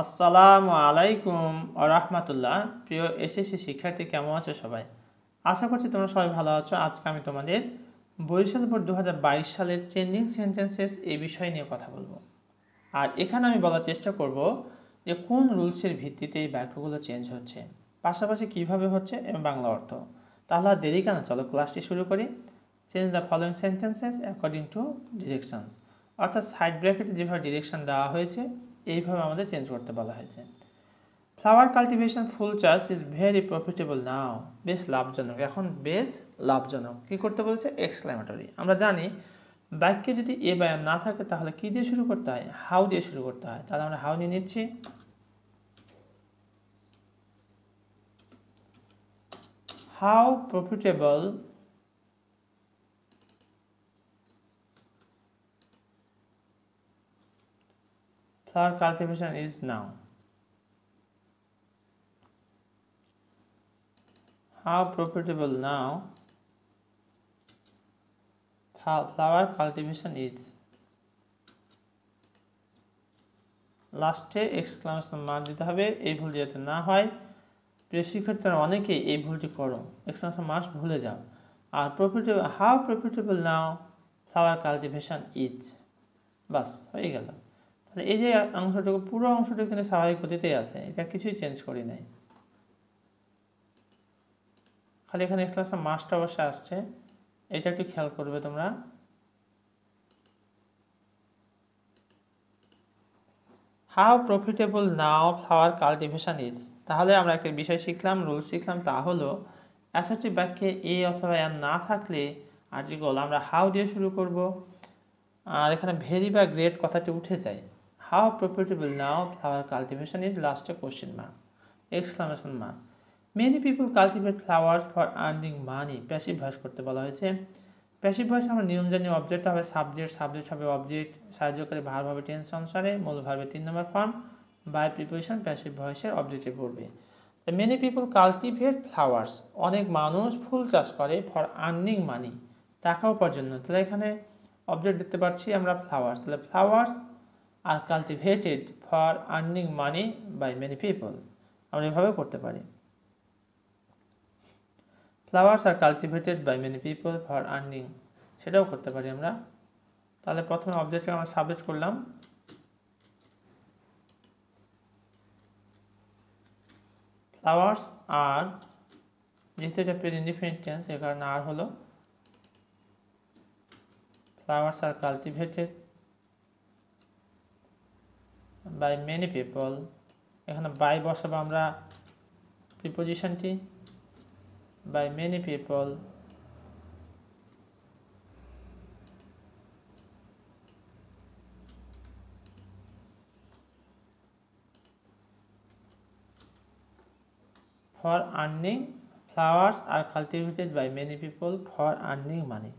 আসসালামু আলাইকুম ওয়া রাহমাতুল্লাহ। প্রিয় এসএসসি শিক্ষার্থী, কেমন আছো সবাই? আশা করছি তোমরা সবাই ভালো আছো। আজকে আমি তোমাদের বরিশাল বোর্ড 2022 সালের চেঞ্জিং সেন্টেন্সেস এই বিষয় নিয়ে কথা বলবো। আর এখানে আমি বলার চেষ্টা করব যে কোন রুলসের ভিত্তিতে এই বাক্যগুলো চেঞ্জ হচ্ছে, পাশাপাশি কিভাবে হচ্ছে এবং বাংলা অর্থ। তাহলে আর দেরি কেন, চলো ক্লাসটি শুরু করি। Change the following sentences according to directions, অর্থাৎ সাইড ব্র্যাকেটে যেভাবে ডিরেকশন দেওয়া হয়েছে এইভাবে আমাদের চেঞ্জ করতে বলা হয়েছে। ফ্লাওয়ার কাল্টিভেশন ফুল চাষ ইজ ভেরি প্রফিটেবল নাও, বেশ লাভজনক, এখন বেশ লাভজনক। কি করতে বলছে? এক্সক্লেমেটরি। আমরা জানি বাক্যে যদি এ বা না থাকে তাহলে কি দিয়ে শুরু করতে হয়? হাউ দিয়ে শুরু করতে হয়। তাহলে আমরা হাউ নিয়ে নিচ্ছি। How profitable flower cultivation is now. How profitable now flower cultivation is. লাস্টে এক্সক্লামেশন মার্ক দিতে হবে, এই ভুল যাতে না হয়। প্রিয় শিক্ষার্থীরা অনেকেই এই ভুলটি করো, এক্সক্লামেশন মার্ক ভুলে যাও। আর profitable, how profitable now flower cultivation is, বাস হয়ে গেল। তাহলে এই যে অংশটুকু, পুরো অংশটুকু কিন্তু স্বাভাবিক গতিতেই আছে, এটা কিছুই চেঞ্জ করি নাই। খালি এখানে এক্সক্লামেশন মার্কটা অবশ্যই আসছে, এটা একটু খেয়াল করবে তোমরা। How profitable now flower cultivation is. তাহলে আমরা একটা বিষয় শিখলাম, রুল শিখলাম, তা হলো অ্যাসার্টিভ বাক্যে এ অথবা এর না থাকলে আর্টিকেল আমরা হাউ দিয়ে শুরু করব। আর এখানে ভেরি বা গ্রেট কথাটি উঠে যায়। How profitable now flower cultivation is, লাস্টে question mark, exclamation mark. Many people cultivate flowers for earning money, passive voice করতে বলা হয়েছে। প্যাসিভ ভয়েস আমরা নিয়ম জানি, অবজেক্ট হবে সাবজেক্ট, সাবজেক্ট হবে অবজেক্ট, সাহায্যকারী ভার্ব হবে টেন্স অনুসারে, মূল ভার্বের 3 নম্বর ফর্ম, বাই প্রিপোজিশন প্যাসিভ ভয়েসের অবজেক্টে পড়বে। মেনি পিপল কাল্টিভেট ফ্লাওয়ার্স, অনেক মানুষ ফুল চাষ করে, ফর আর্নিং মানি, টাকা উপার্জন। তাহলে এখানে অবজেক্ট দেখতে পাচ্ছি আমরা ফ্লাওয়ার্স, তাহলে flowers are cultivated for earning money by many people, আমরা এভাবে করতে পারি। Flowers are cultivated by many people for earning, সেটাও করতে পারি আমরা। তাহলে প্রথমে অবজেক্টকে আমরা সাবজেক্ট করলাম, ফ্লাওয়ার্স আর, যেহেতু এটা প্রেজেন্ট ইনডিফিনিট টেন্স এর কারণে আর হলো, flowers are cultivated by many people, এখানে বাই বসাবো আমরা প্রিপোজিশনটি, by many people for earning, flowers are cultivated by many people for earning money.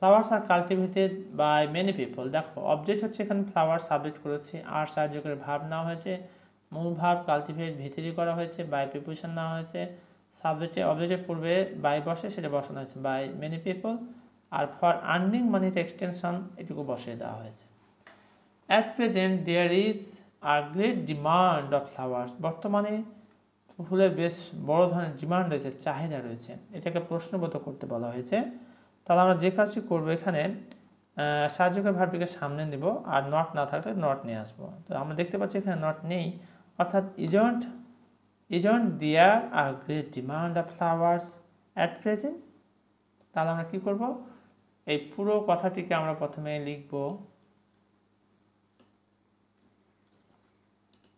Flowers are cultivated by many people. দেখো অবজেক্ট হচ্ছে এখানে ফ্লাওয়ার, সাবজেক্ট করেছি, আর সাহায্য করে ভার্ব নেওয়া হয়েছে, মূল ভার্ব কাল্টিভেট ভিতরি করা হয়েছে, বাই প্রিপোজিশন নেওয়া হয়েছে, সাবজেক্টে অবজেক্টের পূর্বে বাই বসে সেটা বসানো হয়েছে বাই মেনি পিপল, আর ফর আর্নিং মানিটা এক্সটেনশন এটুকু বসিয়ে দেওয়া হয়েছে। At present there is a great demand of flowers, বর্তমানে ফুলের বেশ বড় ধরনের ডিমান্ড রয়েছে, চাহিদা রয়েছে, এটাকে প্রশ্নবোধক করতে বলা হয়েছে। তাহলে আমরা যে কাজটি করবো, এখানে সাহায্যকারী ভার্বটিকে সামনে নেব, আর নট না থাকলে নট নিয়ে আসবো। তো আমরা দেখতে পাচ্ছি এখানে নট নেই, অর্থাৎ isn't there a great demand of flowers at present. তাহলে আমরা কি করব, এই পুরো কথাটিকে আমরা প্রথমে লিখব,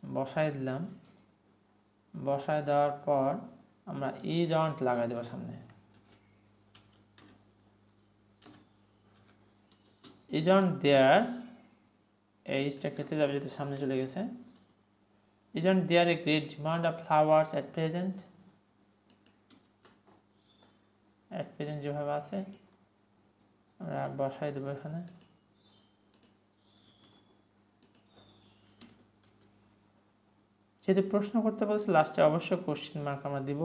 বসায় দিলাম, বসায় দেওয়ার পর আমরা ইজন্ট লাগাই দেবো সামনে। ইজন্ট দেয়ার, এইটা কেটে যাবে যেহেতু সামনে চলে গেছে। Isn't there a great demand of flowers at present, at present যেভাবে আছে আমরা বসাই দেবো এখানে। যেহেতু প্রশ্ন করতে বলছে লাস্টে অবশ্যই কোশ্চেন মার্ক আমরা দিব,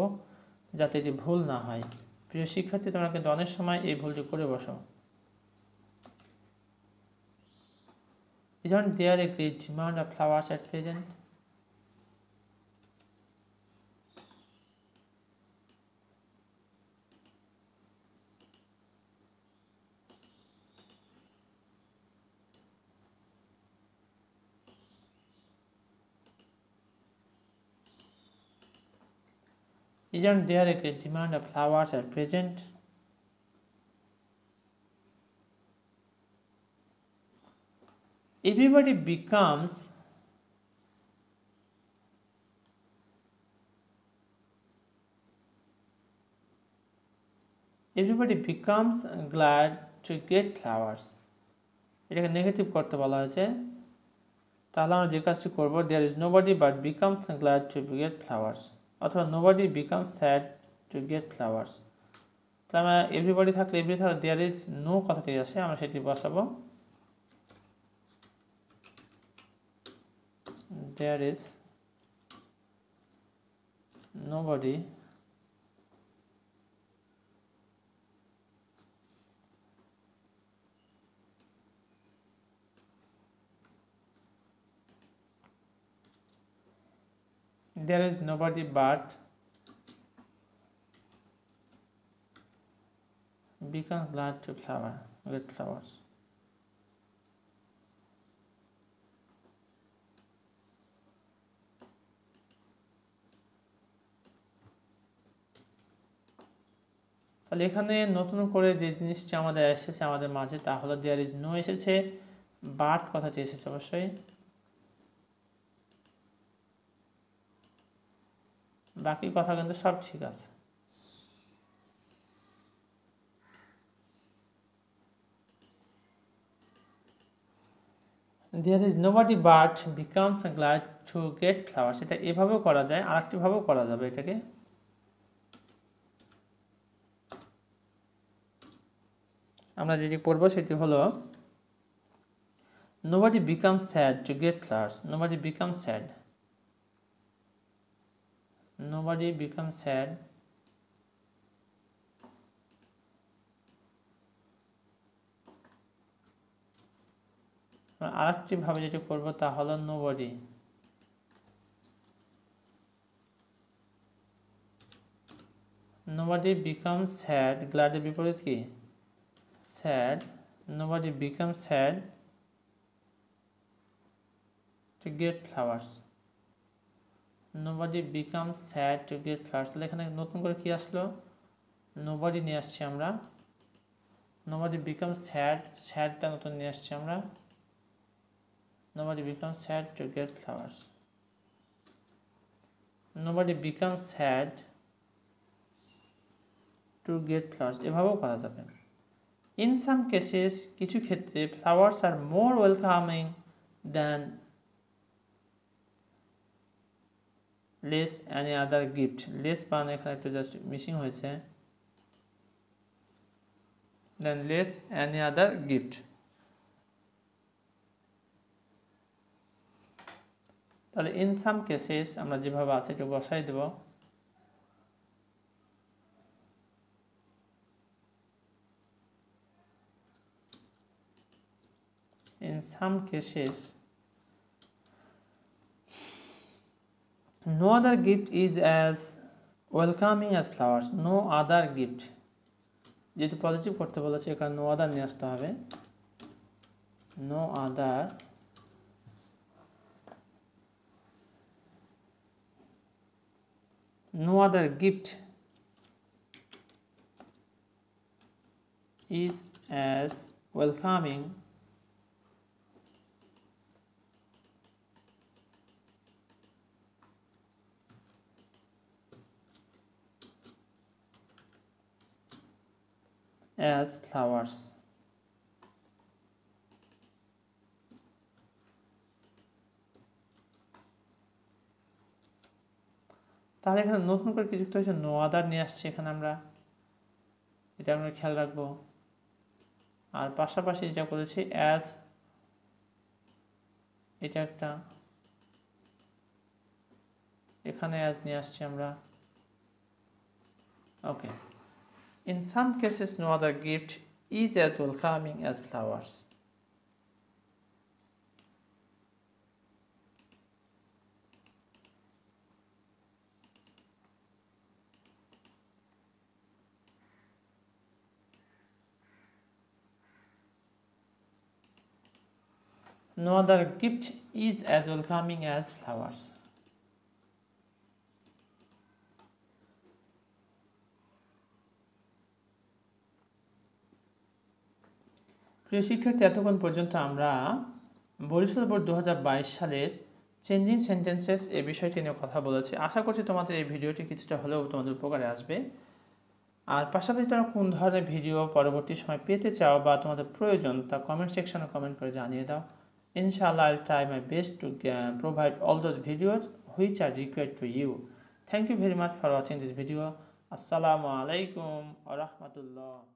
যাতে এটি ভুল না হয়। প্রিয় শিক্ষার্থী, তোমরা কিন্তু অনেক সময় এই ভুলটি করে বসো। Isn't there a great demand of flowers at present? Isn't there a great demand of flowers at present? Everybody becomes glad to get flowers. এটাকে নেগেটিভ করতে বলা হয়েছে। তাহলে আমরা যে কাজটি করব, there is nobody but becomes glad to get flowers, অথবা nobody becomes sad to get flowers। তাহলে আমরা everybody থাকলে there is no কথাটি আছে, আমরা সেটি বসাবো there is nobody but becomes glad to get flowers। তাহলে এখানে নতুন করে যে জিনিসটি আমাদের এসেছে আমাদের মাঝে, তা হলো there is no এসেছে, but কথাটি এসেছে অবশ্যই। বাকি কথা কিন্তু সব ঠিক আছে। there is nobody but becomes glad to get flowers, এটা এভাবেও করা যায়, আরেকটি ভাবেও করা যাবে এটাকে। আমরা যেটি করব সেটি হলো nobody becomes sad to get flowers, nobody becomes sad, nobody becomes sad আরেকটি ভাবে যেটি করব তা হলো nobody becomes sad, glad এর বিপরীত কি? sad, nobody becomes sad to get flowers, nobody becomes sad to get flowers। তাহলে এখানে নতুন করে কি আসলো? nobody নিয়ে আসছি আমরা, nobody becomes sad, sadটা নতুন নিয়ে আসছি আমরা, nobody becomes sad to get flowers, nobody becomes sad to get flowers, এভাবেও করা যাবে। in some cases, কিছু ক্ষেত্রে flowers are more welcoming than less any other gift, less বানানো এখানে একটু জাস্ট মিসিং হয়েছে, than less any other gift। তাহলে in some cases আমরা যেভাবে আছে একটু বসাই দেব, in some cases no other gift is as welcoming as flowers, no other gift, যেহেতু পজিটিভ করতে বলেছে এখানে no other নিয়ে আসতে হবে, no other gift is as welcoming as flowers। তাহলে এখানে নতুন করে কি যুক্ত হয়েছে? নো আদার নিয়ে আসছে এখানে আমরা, এটা আমরা খেয়াল রাখবো। আর পাশাপাশি যেটা করেছি অ্যাজ, এটা একটা এখানে অ্যাজ নিয়ে আসছি আমরা। Okay, in some cases no other gift is as welcoming as flowers. No other gift is as welcoming as flowers. প্রিয় শিক্ষার্থী, এতক্ষণ পর্যন্ত আমরা বরিশাল বোর্ড 2022 সালের চেঞ্জিং সেন্টেন্সেস এই বিষয়টি নিয়ে কথা বলেছি। আশা করছি তোমাদের এই ভিডিওটি কিছুটা হলেও তোমাদের উপকারে আসবে। আর পাশাপাশি তোমরা কোন ধরনের ভিডিও পরবর্তী সময় পেতে চাও বা তোমাদের প্রয়োজন তা কমেন্ট সেকশনে কমেন্ট করে জানিয়ে দাও। Inshallah, I'll try my best to provide all those videos which are required to you. Thank you very much for watching this video. Assalamu alaikum wa rahmatullah.